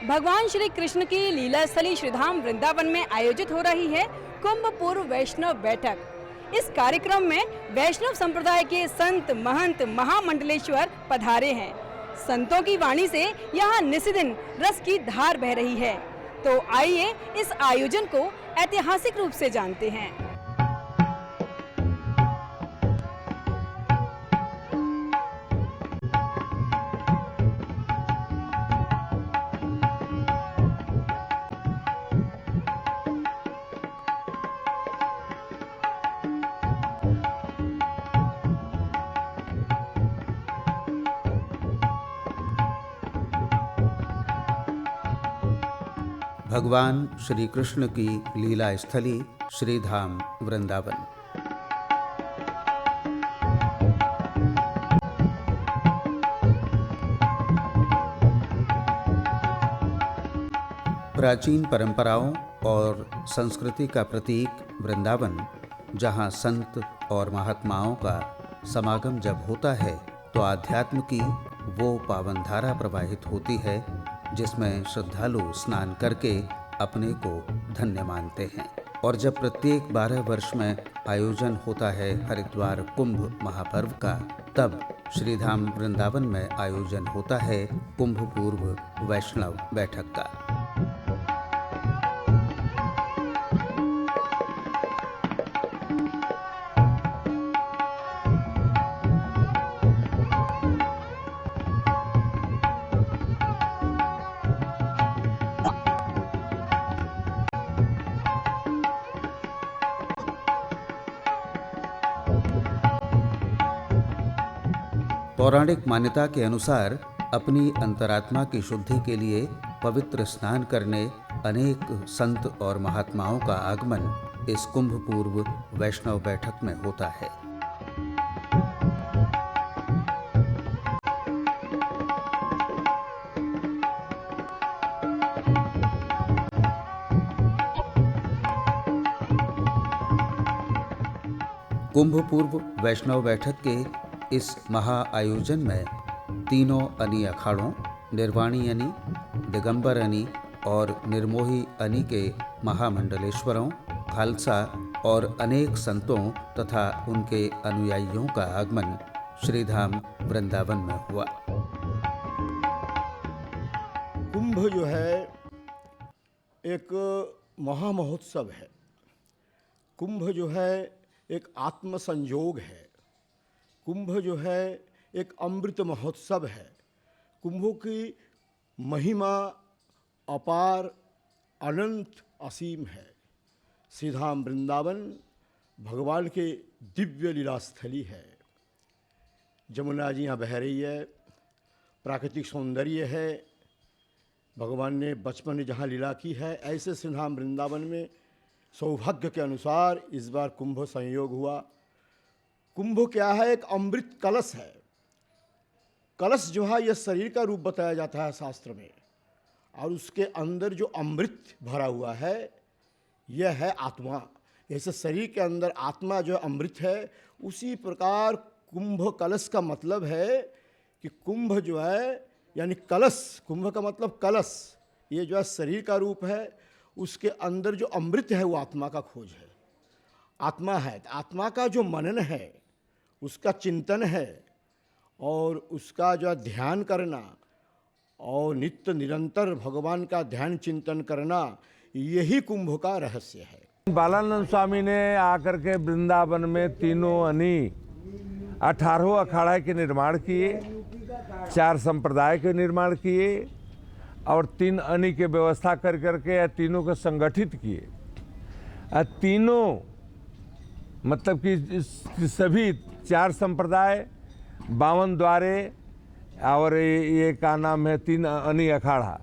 भगवान श्री कृष्ण की लीला स्थली श्रीधाम वृंदावन में आयोजित हो रही है कुंभ पूर्व वैष्णव बैठक। इस कार्यक्रम में वैष्णव संप्रदाय के संत महंत महामंडलेश्वर पधारे हैं। संतों की वाणी से यहाँ निस्दिन रस की धार बह रही है। तो आइए इस आयोजन को ऐतिहासिक रूप से जानते हैं। भगवान श्री कृष्ण की लीला स्थली श्रीधाम वृंदावन। प्राचीन परंपराओं और संस्कृति का प्रतीक वृंदावन, जहाँ संत और महात्माओं का समागम जब होता है तो आध्यात्म की वो पावन धारा प्रवाहित होती है जिसमें श्रद्धालु स्नान करके अपने को धन्य मानते हैं। और जब प्रत्येक 12 वर्ष में आयोजन होता है हरिद्वार कुंभ महापर्व का, तब श्रीधाम वृंदावन में आयोजन होता है कुंभ पूर्व वैष्णव बैठक का। पौराणिक मान्यता के अनुसार अपनी अंतरात्मा की शुद्धि के लिए पवित्र स्नान करने अनेक संत और महात्माओं का आगमन इस कुंभ पूर्व वैष्णव बैठक में होता है। कुंभ पूर्व वैष्णव बैठक के इस महा आयोजन में तीनों अनी अखाड़ों निर्वाणी अनी, दिगंबर अनी और निर्मोही अनी के महामंडलेश्वरों, खालसा और अनेक संतों तथा उनके अनुयायियों का आगमन श्रीधाम वृंदावन में हुआ। कुंभ जो है एक महामहोत्सव है। कुंभ जो है एक आत्म संयोग है। कुंभ जो है एक अमृत महोत्सव है। कुंभों की महिमा अपार, अनंत, असीम है। श्रीधाम वृंदावन भगवान के दिव्य लीला स्थली है। जमुना जी यहाँ बह रही है, प्राकृतिक सौंदर्य है। भगवान ने बचपन में जहाँ लीला की है, ऐसे श्रीधाम वृंदावन में सौभाग्य के अनुसार इस बार कुंभ संयोग हुआ। कुंभ क्या है? एक अमृत कलश है। कलश जो है यह शरीर का रूप बताया जाता है शास्त्र में, और उसके अंदर जो अमृत भरा हुआ है यह है आत्मा। जैसे शरीर के अंदर आत्मा जो अमृत है, उसी प्रकार कुंभ कलश का मतलब है कि कुंभ जो है यानी कलश, कुंभ का मतलब कलश, ये जो है शरीर का रूप है। उसके अंदर जो अमृत है वो आत्मा का खोज है, आत्मा है। आत्मा का जो मनन है, उसका चिंतन है, और उसका जो ध्यान करना और नित्य निरंतर भगवान का ध्यान चिंतन करना, यही कुंभ का रहस्य है। बालानंद स्वामी ने आकर के वृंदावन में तीनों अनी 18 अखाड़ा के निर्माण किए, 4 संप्रदाय के निर्माण किए और 3 अनी के व्यवस्था कर करके तीनों को संगठित किए। तीनों मतलब कि सभी 4 संप्रदाय, 52 द्वारे और ये का नाम है 3 अनी अखाड़ा,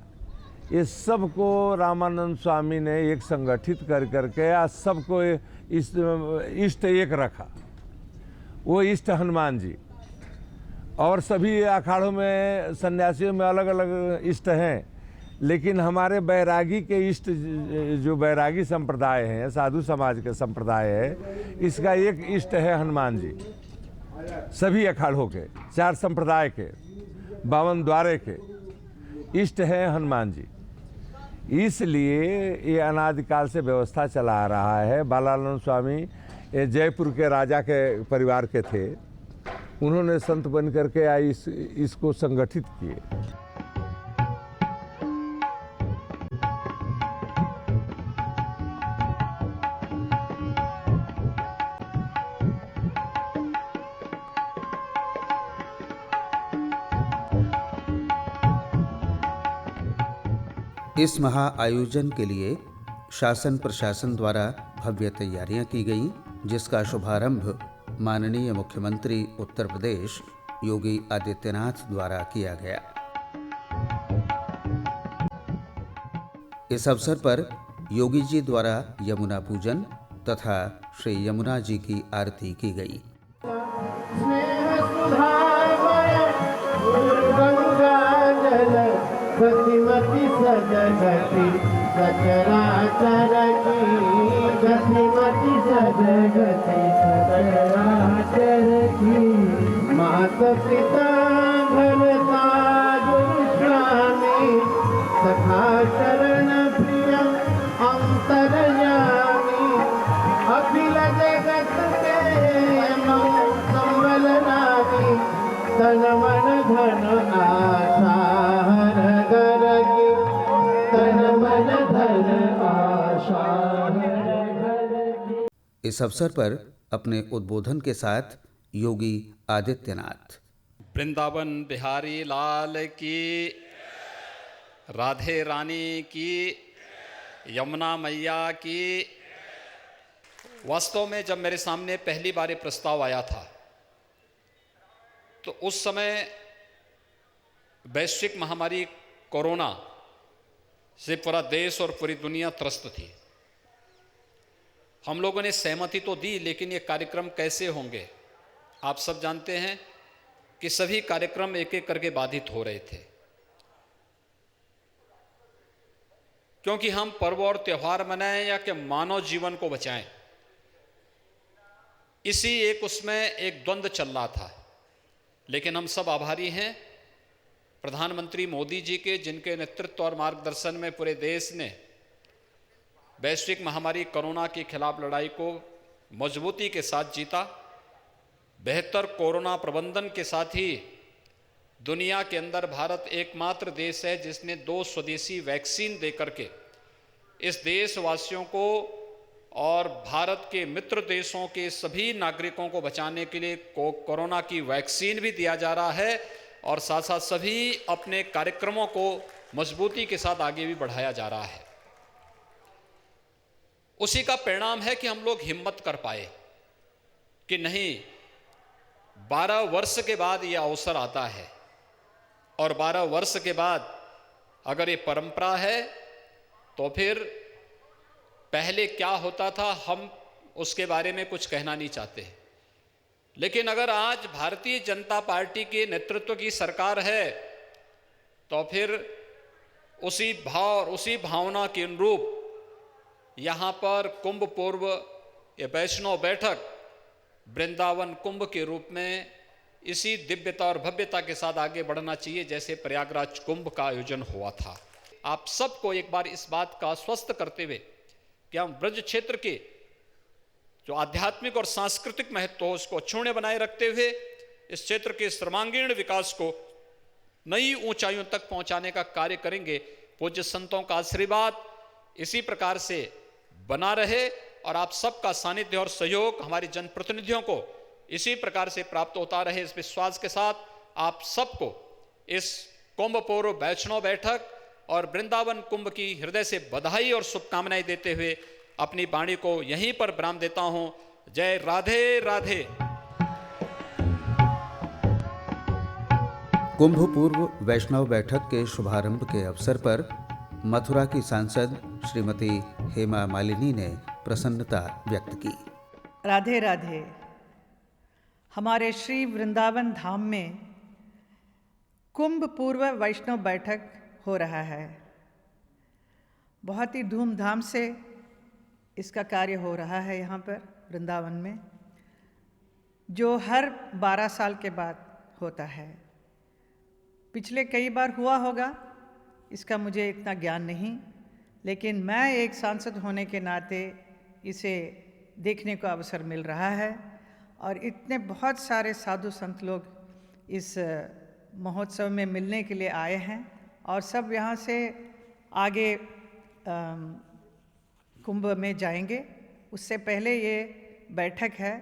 ये सब को रामानंद स्वामी ने एक संगठित कर करके सबको इष्ट एक रखा। वो इष्ट हनुमान जी, और सभी अखाड़ों में सन्यासियों में अलग अलग इष्ट हैं, लेकिन हमारे बैरागी के इष्ट जो बैरागी संप्रदाय हैं, साधु समाज के संप्रदाय है, इसका एक इष्ट है हनुमान जी। सभी अखाड़ों के 4 संप्रदाय के 52 द्वारे के इष्ट हैं हनुमान जी। इसलिए ये अनादिकाल से व्यवस्था चला आ रहा है। बालानंद स्वामी ये जयपुर के राजा के परिवार के थे, उन्होंने संत बन करके इसको संगठित किए। इस महाआयोजन के लिए शासन प्रशासन द्वारा भव्य तैयारियां की गईं, जिसका शुभारंभ माननीय मुख्यमंत्री उत्तर प्रदेश योगी आदित्यनाथ द्वारा किया गया। इस अवसर पर योगी जी द्वारा यमुना पूजन तथा श्री यमुना जी की आरती की गई। गतिमति सजगति सचराचर की, गतिमति सजगति सचराचर की, मात पिता भरता दुष्यामी, सखा शरण प्रिय अंतरयामी, अखिल जगत के संबल नामी, तन मन धन आशा इस अवसर पर अपने उद्बोधन के साथ योगी आदित्यनाथ वृंदावन बिहारी लाल की, राधे रानी की, यमुना मैया की। वास्तव में जब मेरे सामने पहली बार ये प्रस्ताव आया था तो उस समय वैश्विक महामारी कोरोना से पूरा देश और पूरी दुनिया त्रस्त थी। हम लोगों ने सहमति तो दी, लेकिन ये कार्यक्रम कैसे होंगे? आप सब जानते हैं कि सभी कार्यक्रम एक एक करके बाधित हो रहे थे, क्योंकि हम पर्व और त्यौहार मनाएं या कि मानव जीवन को बचाएं, इसी एक उसमें एक द्वंद्व चल रहा था। लेकिन हम सब आभारी हैं प्रधानमंत्री मोदी जी के, जिनके नेतृत्व और मार्गदर्शन में पूरे देश ने वैश्विक महामारी कोरोना के खिलाफ लड़ाई को मजबूती के साथ जीता। बेहतर कोरोना प्रबंधन के साथ ही दुनिया के अंदर भारत एकमात्र देश है जिसने 2 स्वदेशी वैक्सीन देकर के इस देशवासियों को और भारत के मित्र देशों के सभी नागरिकों को बचाने के लिए कोरोना की वैक्सीन भी दिया जा रहा है, और साथ साथ सभी अपने कार्यक्रमों को मजबूती के साथ आगे भी बढ़ाया जा रहा है। उसी का परिणाम है कि हम लोग हिम्मत कर पाए कि नहीं, 12 वर्ष के बाद यह अवसर आता है, और 12 वर्ष के बाद अगर ये परंपरा है तो फिर पहले क्या होता था हम उसके बारे में कुछ कहना नहीं चाहते। लेकिन अगर आज भारतीय जनता पार्टी के नेतृत्व की सरकार है तो फिर उसी भाव और उसी भावना के अनुरूप यहाँ पर कुंभ पूर्व ये वैष्णव बैठक वृंदावन कुंभ के रूप में इसी दिव्यता और भव्यता के साथ आगे बढ़ना चाहिए, जैसे प्रयागराज कुंभ का आयोजन हुआ था। आप सबको एक बार इस बात का आश्वस्त करते हुए कि हम ब्रज क्षेत्र के जो आध्यात्मिक और सांस्कृतिक महत्व हो उसको अक्षुण्य बनाए रखते हुए इस क्षेत्र के सर्वांगीण विकास को नई ऊंचाइयों तक पहुंचाने का कार्य करेंगे। पूज्य संतों का आशीर्वाद इसी प्रकार से बना रहे और आप सबका सानिध्य और सहयोग हमारे जनप्रतिनिधियों को इसी प्रकार से प्राप्त होता रहे, इस विश्वास के साथ आप सबको इस कुंभ पूर्व वैष्णव बैठक और वृंदावन कुंभ की हृदय से बधाई और शुभकामनाएं देते हुए अपनी वाणी को यहीं पर विराम देता हूं। जय राधे राधे। कुंभ पूर्व वैष्णव बैठक के शुभारंभ के अवसर पर मथुरा की सांसद श्रीमती हेमा मालिनी ने प्रसन्नता व्यक्त की। राधे राधे। हमारे श्री वृंदावन धाम में कुंभ पूर्व वैष्णव बैठक हो रहा है। बहुत ही धूमधाम से इसका कार्य हो रहा है यहाँ पर वृंदावन में, जो हर 12 साल के बाद होता है। पिछले कई बार हुआ होगा, इसका मुझे इतना ज्ञान नहीं, लेकिन मैं एक सांसद होने के नाते इसे देखने को अवसर मिल रहा है और इतने बहुत सारे साधु संत लोग इस महोत्सव में मिलने के लिए आए हैं और सब यहाँ से आगे कुंभ में जाएंगे। उससे पहले ये बैठक है।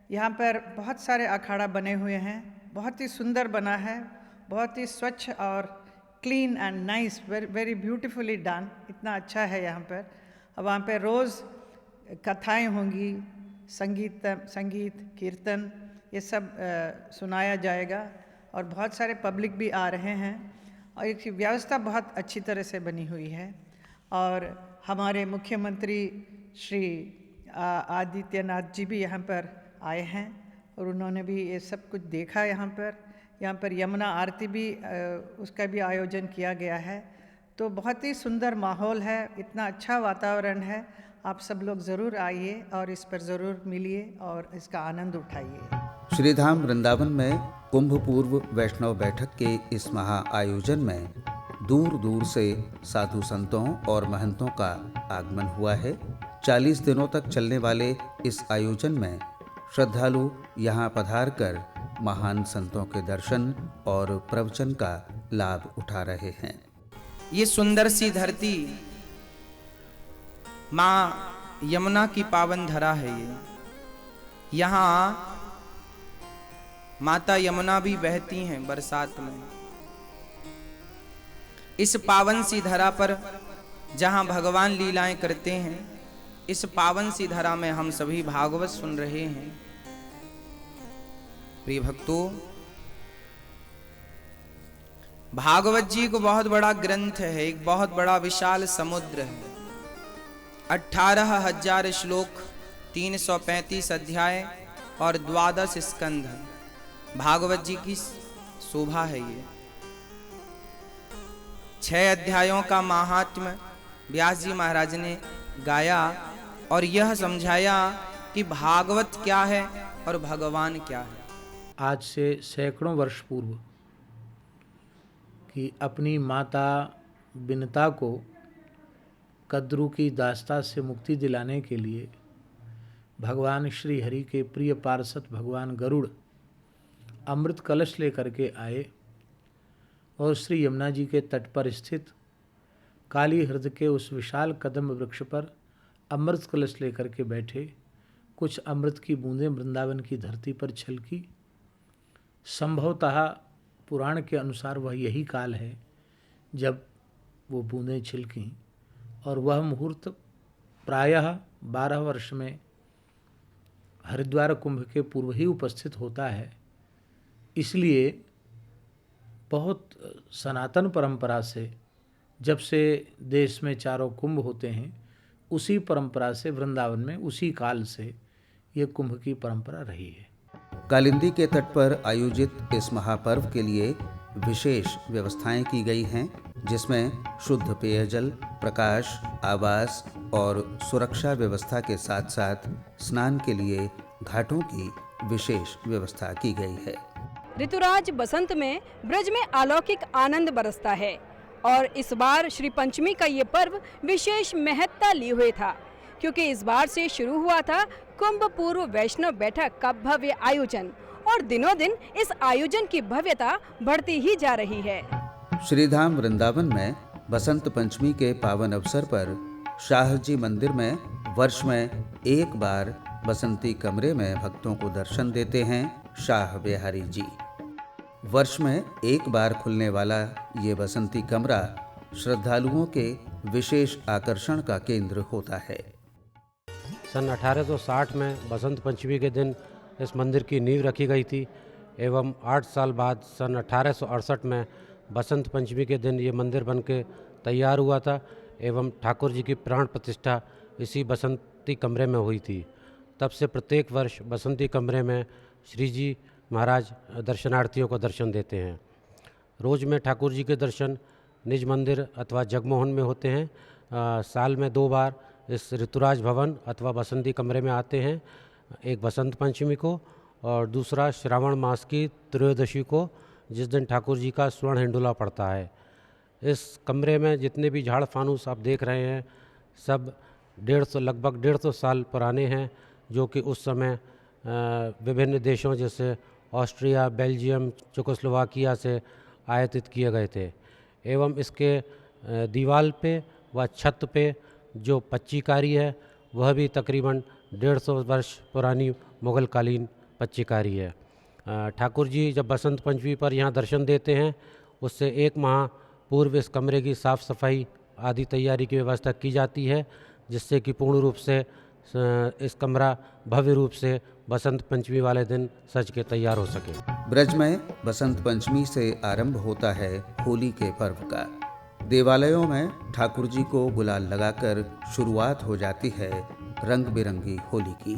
यहाँ पर बहुत सारे अखाड़ा बने हुए हैं, बहुत ही सुंदर बना है, बहुत ही स्वच्छ और clean and nice, very beautifully done. इतना अच्छा है यहाँ पर। अब वहाँ पर रोज़ कथाएं होंगी, संगीत कीर्तन ये सब सुनाया जाएगा और बहुत सारे पब्लिक भी आ रहे हैं और एक व्यवस्था बहुत अच्छी तरह से बनी हुई है। और हमारे मुख्यमंत्री श्री आदित्यनाथ जी भी यहाँ पर आए हैं और उन्होंने भी ये सब कुछ देखा। यहाँ पर यमुना आरती भी उसका भी आयोजन किया गया है। तो बहुत ही सुंदर माहौल है, इतना अच्छा वातावरण है। आप सब लोग ज़रूर आइए और इस पर ज़रूर मिलिए और इसका आनंद उठाइए। श्रीधाम वृंदावन में कुंभ पूर्व वैष्णव बैठक के इस महा आयोजन में दूर दूर से साधु संतों और महंतों का आगमन हुआ है। 40 दिनों तक चलने वाले इस आयोजन में श्रद्धालु यहाँ पधार कर महान संतों के दर्शन और प्रवचन का लाभ उठा रहे हैं। ये सुंदर सी धरती माँ यमुना की पावन धरा है। यहाँ माता यमुना भी बहती हैं बरसात में। इस पावन सी धरा पर जहाँ भगवान लीलाएं करते हैं, इस पावन सी धरा में हम सभी भागवत सुन रहे हैं। प्रिय भक्तों, भागवत जी को बहुत बड़ा ग्रंथ है, एक बहुत बड़ा विशाल समुद्र है। 18,000 श्लोक, 335 अध्याय और 12 स्कंध भागवत जी की शोभा है। ये 6 अध्यायों का महात्म्य व्यास जी महाराज ने गाया और यह समझाया कि भागवत क्या है और भगवान क्या है। आज से सैकड़ों वर्ष पूर्व की अपनी माता बिनता को कद्रू की दास्ता से मुक्ति दिलाने के लिए भगवान श्री हरि के प्रिय पार्षद भगवान गरुड़ अमृत कलश लेकर के आए और श्री यमुना जी के तट पर स्थित काली हृदय के उस विशाल कदम वृक्ष पर अमृत कलश लेकर के बैठे। कुछ अमृत की बूंदें वृंदावन की धरती पर छलकी। संभवतः पुराण के अनुसार वह यही काल है जब वो बूंदें छिलकीं और वह मुहूर्त प्रायः 12 वर्ष में हरिद्वार कुंभ के पूर्व ही उपस्थित होता है। इसलिए बहुत सनातन परंपरा से जब से देश में चारों कुंभ होते हैं, उसी परंपरा से वृंदावन में उसी काल से ये कुंभ की परंपरा रही है। कालिंदी के तट पर आयोजित इस महापर्व के लिए विशेष व्यवस्थाएं की गई हैं, जिसमें शुद्ध पेयजल, प्रकाश, आवास और सुरक्षा व्यवस्था के साथ साथ स्नान के लिए घाटों की विशेष व्यवस्था की गई है। ऋतुराज बसंत में ब्रज में अलौकिक आनंद बरसता है और इस बार श्री पंचमी का ये पर्व विशेष महत्ता लिए हुए था, क्योंकि इस बार से शुरू हुआ था कुंभ पूर्व वैष्णव बैठक का भव्य आयोजन और दिनों दिन इस आयोजन की भव्यता बढ़ती ही जा रही है। श्रीधाम वृंदावन में बसंत पंचमी के पावन अवसर पर शाह जी मंदिर में वर्ष में एक बार बसंती कमरे में भक्तों को दर्शन देते हैं शाह बिहारी जी। वर्ष में एक बार खुलने वाला ये बसंती कमरा श्रद्धालुओं के विशेष आकर्षण का केंद्र होता है। सन 1860 में बसंत पंचमी के दिन इस मंदिर की नींव रखी गई थी एवं 8 साल बाद सन 1868 में बसंत पंचमी के दिन ये मंदिर बनके तैयार हुआ था एवं ठाकुर जी की प्राण प्रतिष्ठा इसी बसंती कमरे में हुई थी। तब से प्रत्येक वर्ष बसंती कमरे में श्री जी महाराज दर्शनार्थियों को दर्शन देते हैं। रोज़ में ठाकुर जी के दर्शन निज मंदिर अथवा जगमोहन में होते हैं। साल में 2 बार इस ऋतुराज भवन अथवा बसंती कमरे में आते हैं, एक बसंत पंचमी को और दूसरा श्रावण मास की त्रयोदशी को, जिस दिन ठाकुर जी का स्वर्ण हिंडोला पड़ता है। इस कमरे में जितने भी झाड़ फानूस आप देख रहे हैं सब लगभग 150 साल पुराने हैं, जो कि उस समय विभिन्न देशों जैसे ऑस्ट्रिया, बेल्जियम, चेकोस्लोवाकिया से आयातित किए गए थे। एवं इसके दीवार पे व छत पे जो पच्चीकारी है वह भी तकरीबन 150 वर्ष पुरानी मुग़लकालीन पच्चीकारी है। ठाकुर जी जब बसंत पंचमी पर यहाँ दर्शन देते हैं उससे 1 माह पूर्व इस कमरे की साफ़ सफाई आदि तैयारी की व्यवस्था की जाती है, जिससे कि पूर्ण रूप से इस कमरा भव्य रूप से बसंत पंचमी वाले दिन सज के तैयार हो सके। ब्रज में बसंत पंचमी से आरंभ होता है होली के पर्व का। देवालयों में ठाकुर जी को गुलाल लगाकर शुरुआत हो जाती है रंग बिरंगी होली की।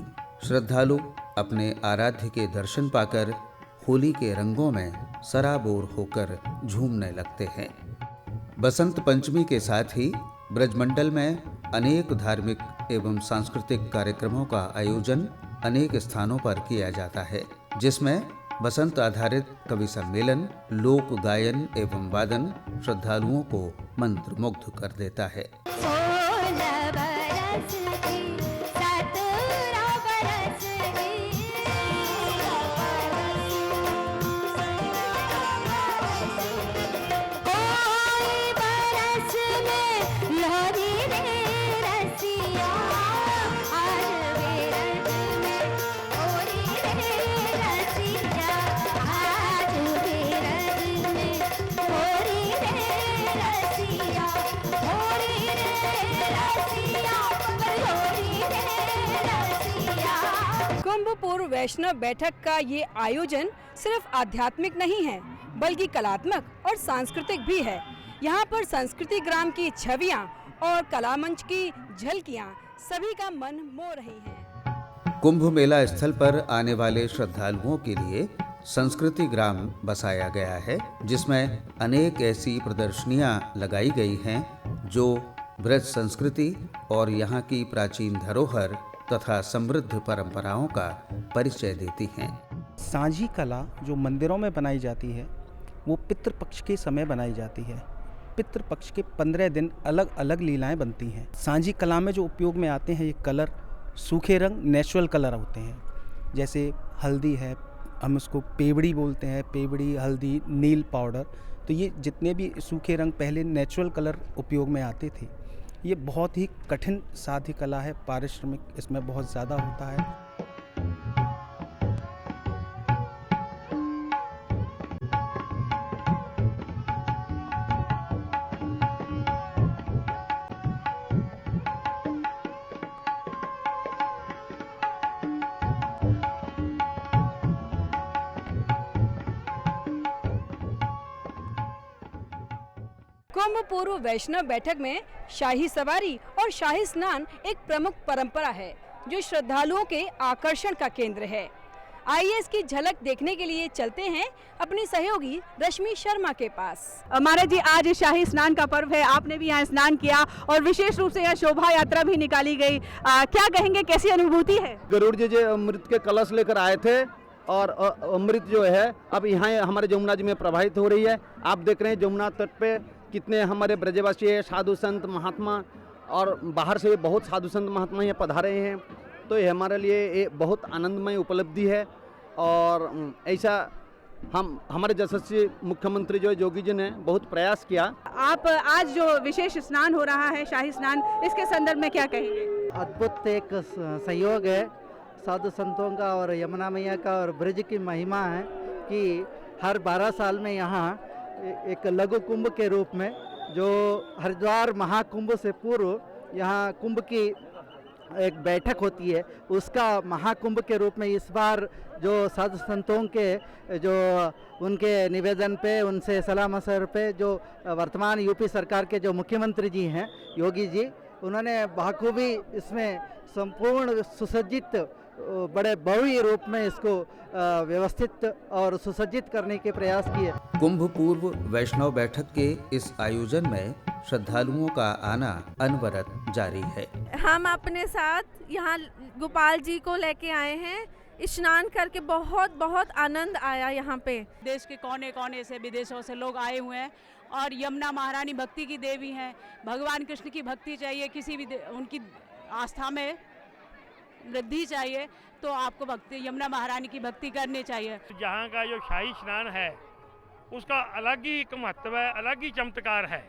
श्रद्धालु अपने आराध्य के दर्शन पाकर होली के रंगों में सराबोर होकर झूमने लगते हैं। बसंत पंचमी के साथ ही ब्रजमंडल में अनेक धार्मिक एवं सांस्कृतिक कार्यक्रमों का आयोजन अनेक स्थानों पर किया जाता है, जिसमें बसंत आधारित कवि सम्मेलन, लोक गायन एवं वादन श्रद्धालुओं को मंत्रमुग्ध कर देता है। कुंभ पूर्व वैष्णव बैठक का ये आयोजन सिर्फ आध्यात्मिक नहीं है बल्कि कलात्मक और सांस्कृतिक भी है। यहाँ पर संस्कृति ग्राम की छवियाँ और कला मंच की झलकियाँ सभी का मन मोह रही हैं। कुंभ मेला स्थल पर आने वाले श्रद्धालुओं के लिए संस्कृति ग्राम बसाया गया है, जिसमें अनेक ऐसी प्रदर्शनियां लगाई गई हैं जो ब्रज संस्कृति और यहाँ की प्राचीन धरोहर तथा समृद्ध परंपराओं का परिचय देती हैं। सांझी कला जो मंदिरों में बनाई जाती है वो पितृपक्ष के समय बनाई जाती है। पितृपक्ष के 15 दिन अलग अलग लीलाएं बनती हैं। सांझी कला में जो उपयोग में आते हैं ये कलर सूखे रंग नेचुरल कलर होते हैं, जैसे हल्दी है, हम उसको पेवड़ी बोलते हैं, पेवड़ी, हल्दी, नील पाउडर। तो ये जितने भी सूखे रंग पहले नेचुरल कलर उपयोग में आते थे, ये बहुत ही कठिन साध्य कला है, पारिश्रमिक इसमें बहुत ज़्यादा होता है। कुंभ पूर्व वैष्णव बैठक में शाही सवारी और शाही स्नान एक प्रमुख परंपरा है जो श्रद्धालुओं के आकर्षण का केंद्र है। आइए इसकी झलक देखने के लिए चलते हैं अपनी सहयोगी रश्मि शर्मा के पास। महाराज जी, आज शाही स्नान का पर्व है, आपने भी यहाँ स्नान किया और विशेष रूप से यहाँ शोभा यात्रा भी निकाली गई। क्या कहेंगे, कैसी अनुभूति है? गरुड़ जी जो अमृत के कलश लेकर आए थे और अमृत जो है अब यहाँ हमारे जमुना जी में प्रवाहित हो रही है। आप देख रहे हैं जमुना तट पे कितने हमारे ब्रजवासी साधु संत महात्मा और बाहर से बहुत साधु संत महात्मा यहाँ पधारे हैं। तो ये हमारे लिए ये बहुत आनंदमय उपलब्धि है और ऐसा हमारे यशस्वी मुख्यमंत्री जो योगी जी ने बहुत प्रयास किया। आप आज जो विशेष स्नान हो रहा है, शाही स्नान, इसके संदर्भ में क्या कहेंगे? अद्भुत एक संयोग है साधु संतों का और यमुना मैया का और ब्रज की महिमा है कि हर 12 साल में यहाँ एक लघु कुंभ के रूप में जो हरिद्वार महाकुंभ से पूर्व यहाँ कुंभ की एक बैठक होती है, उसका महाकुंभ के रूप में इस बार जो साधु संतों के जो उनके निवेदन पे, उनसे सलाह मशवरे पे जो वर्तमान यूपी सरकार के जो मुख्यमंत्री जी हैं योगी जी, उन्होंने बखूबी इसमें संपूर्ण सुसज्जित बड़े भव्य रूप में इसको व्यवस्थित और सुसज्जित करने के प्रयास किए। कुंभ पूर्व वैष्णव बैठक के इस आयोजन में श्रद्धालुओं का आना अनवरत जारी है। हम अपने साथ यहाँ गोपाल जी को लेके आए हैं। स्नान करके बहुत बहुत आनंद आया यहाँ पे। देश के कोने कोने से, विदेशों से लोग आए हुए हैं और यमुना महारानी भक्ति की देवी हैं। भगवान कृष्ण की भक्ति चाहिए, किसी भी उनकी आस्था में वृद्धि चाहिए तो आपको भक्ति यमुना महारानी की भक्ति करनी चाहिए। जहाँ का जो शाही स्नान है उसका अलग ही एक महत्व है, अलग ही चमत्कार है।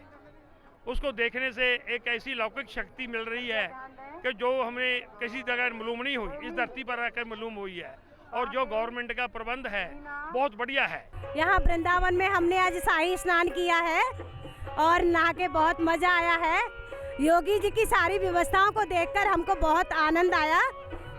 उसको देखने से एक ऐसी लौकिक शक्ति मिल रही है कि जो हमें किसी जगह मालूम नहीं हुई, इस धरती पर रहकर मालूम हुई है। और जो गवर्नमेंट का प्रबंध है बहुत बढ़िया है। यहाँ वृंदावन में हमने आज शाही स्नान किया है और नहा के बहुत मजा आया है। योगी जी की सारी व्यवस्थाओं को देखकर हमको बहुत आनंद आया,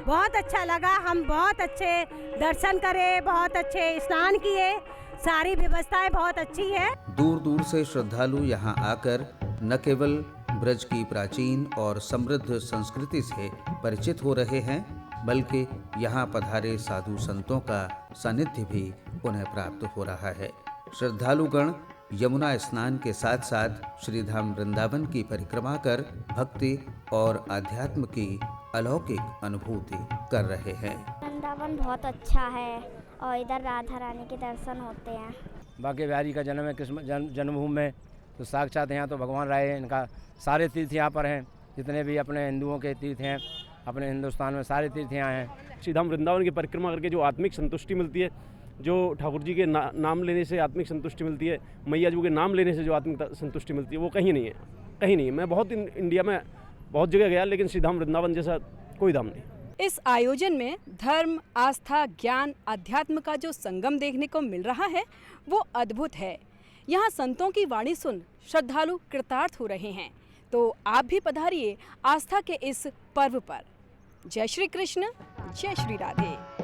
बहुत अच्छा लगा। हम बहुत अच्छे दर्शन करे, बहुत अच्छे स्नान किए, सारी व्यवस्थाएं बहुत अच्छी है। दूर दूर से श्रद्धालु यहाँ आकर न केवल ब्रज की प्राचीन और समृद्ध संस्कृति से परिचित हो रहे हैं, बल्कि यहाँ पधारे साधु संतों का सानिध्य भी उन्हें प्राप्त हो रहा है। श्रद्धालुगण यमुना स्नान के साथ साथ श्रीधाम वृंदावन की परिक्रमा कर भक्ति और आध्यात्म की अलौकिक अनुभूति कर रहे हैं। वृंदावन बहुत अच्छा है और इधर राधा रानी के दर्शन होते हैं। बांके बिहारी का जन्म है, कृष्ण जन्मभूमि में, तो साक्षात यहाँ तो भगवान राय हैं। इनका सारे तीर्थ यहाँ पर हैं, जितने भी अपने हिंदुओं के तीर्थ हैं अपने हिंदुस्तान में, सारे तीर्थ यहाँ हैं। श्रीधाम वृंदावन की परिक्रमा करके जो आत्मिक संतुष्टि मिलती है, जो ठाकुर जी के नाम लेने से आत्मिक संतुष्टि मिलती है, मैया जी के नाम लेने से जो आत्मिक संतुष्टि मिलती है, वो कहीं नहीं है, कहीं नहीं है। मैं बहुत इंडिया में बहुत जगह गया, लेकिन श्रीधाम वृंदावन जैसा कोई धाम नहीं। इस आयोजन में धर्म, आस्था, ज्ञान, अध्यात्म का जो संगम देखने को मिल रहा है वो अद्भुत है। यहाँ संतों की वाणी सुन श्रद्धालु कृतार्थ हो रहे हैं। तो आप भी पधारिए आस्था के इस पर्व पर। जय श्री कृष्ण, जय श्री राधे।